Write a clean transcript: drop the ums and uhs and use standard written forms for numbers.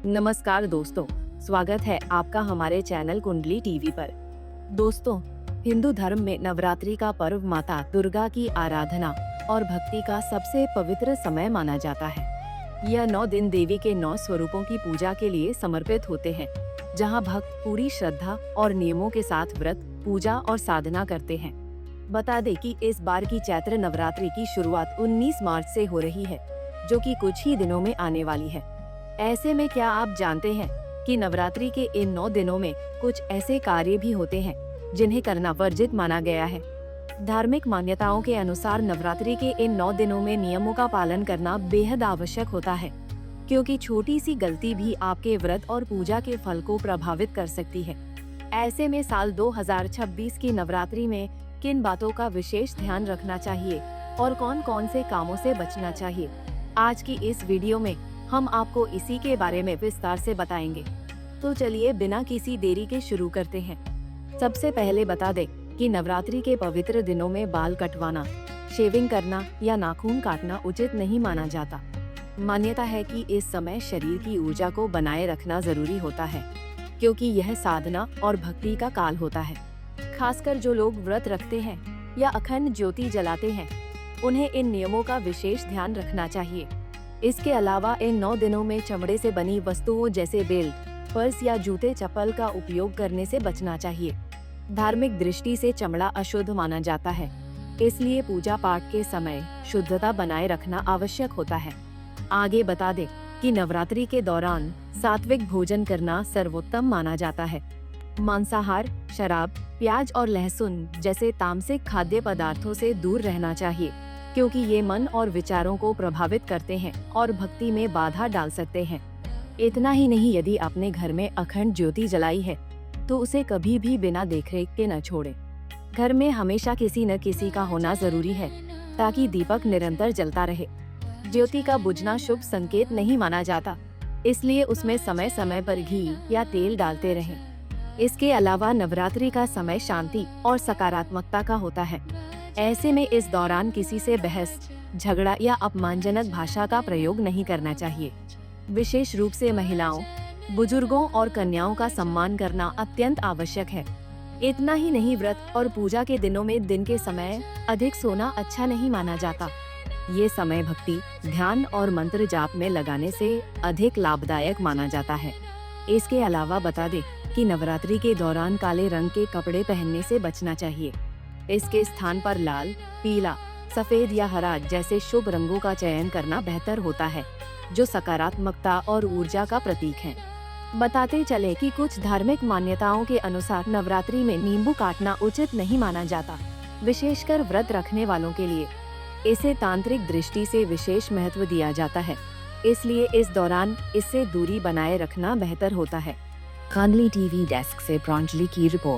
नमस्कार दोस्तों, स्वागत है आपका हमारे चैनल कुंडली टीवी पर। दोस्तों, हिंदू धर्म में नवरात्रि का पर्व माता दुर्गा की आराधना और भक्ति का सबसे पवित्र समय माना जाता है। यह 9 दिन देवी के 9 स्वरूपों की पूजा के लिए समर्पित होते हैं, जहां भक्त पूरी श्रद्धा और नियमों के साथ व्रत, पूजा और साधना करते हैं। बता दें कि इस बार की चैत्र नवरात्रि की शुरुआत 19 मार्च से हो रही है, जो कि कुछ ही दिनों में आने वाली है। ऐसे में क्या आप जानते हैं कि नवरात्रि के इन 9 दिनों में कुछ ऐसे कार्य भी होते हैं जिन्हें करना वर्जित माना गया है। धार्मिक मान्यताओं के अनुसार नवरात्रि के इन 9 दिनों में नियमों का पालन करना बेहद आवश्यक होता है, क्योंकि छोटी सी गलती भी आपके व्रत और पूजा के फल को प्रभावित कर सकती है। ऐसे में साल 2026 की नवरात्रि में किन बातों का विशेष ध्यान रखना चाहिए और कौन कौन से कामों से बचना चाहिए, आज की इस वीडियो में हम आपको इसी के बारे में विस्तार से बताएंगे। तो चलिए बिना किसी देरी के शुरू करते हैं। सबसे पहले बता दें कि नवरात्रि के पवित्र दिनों में बाल कटवाना, शेविंग करना या नाखून काटना उचित नहीं माना जाता। मान्यता है कि इस समय शरीर की ऊर्जा को बनाए रखना जरूरी होता है, क्योंकि यह साधना और भक्ति का काल होता है। खासकर जो लोग व्रत रखते हैं या अखंड ज्योति जलाते हैं, उन्हें इन नियमों का विशेष ध्यान रखना चाहिए। इसके अलावा इन 9 दिनों में चमड़े से बनी वस्तुओं जैसे बेल्ट, पर्स या जूते चप्पल का उपयोग करने से बचना चाहिए। धार्मिक दृष्टि से चमड़ा अशुद्ध माना जाता है, इसलिए पूजा पाठ के समय शुद्धता बनाए रखना आवश्यक होता है। आगे बता दें कि नवरात्रि के दौरान सात्विक भोजन करना सर्वोत्तम माना जाता है। मांसाहार, शराब, प्याज और लहसुन जैसे तामसिक खाद्य पदार्थों से दूर रहना चाहिए, क्योंकि ये मन और विचारों को प्रभावित करते हैं और भक्ति में बाधा डाल सकते हैं। इतना ही नहीं, यदि आपने घर में अखंड ज्योति जलाई है तो उसे कभी भी बिना देखरेख के न छोड़ें। घर में हमेशा किसी न किसी का होना जरूरी है, ताकि दीपक निरंतर जलता रहे। ज्योति का बुझना शुभ संकेत नहीं माना जाता, इसलिए उसमें समय समय पर घी या तेल डालते रहें। इसके अलावा नवरात्रि का समय शांति और सकारात्मकता का होता है। ऐसे में इस दौरान किसी से बहस, झगड़ा या अपमानजनक भाषा का प्रयोग नहीं करना चाहिए। विशेष रूप से महिलाओं, बुजुर्गों और कन्याओं का सम्मान करना अत्यंत आवश्यक है। इतना ही नहीं, व्रत और पूजा के दिनों में दिन के समय अधिक सोना अच्छा नहीं माना जाता। ये समय भक्ति, ध्यान और मंत्र जाप में लगाने से अधिक लाभदायक माना जाता है। इसके अलावा बता दें कि नवरात्रि के दौरान काले रंग के कपड़े पहनने से बचना चाहिए। इसके स्थान पर लाल, पीला, सफेद या हरा जैसे शुभ रंगों का चयन करना बेहतर होता है, जो सकारात्मकता और ऊर्जा का प्रतीक हैं। बताते चले कि कुछ धार्मिक मान्यताओं के अनुसार नवरात्रि में नींबू काटना उचित नहीं माना जाता, विशेषकर व्रत रखने वालों के लिए। इसे तांत्रिक दृष्टि से विशेष महत्व दिया जाता है, इसलिए इस दौरान इससे दूरी बनाए रखना बेहतर होता है। कुंडली टीवी डेस्क से प्रांजलि की रिपोर्ट।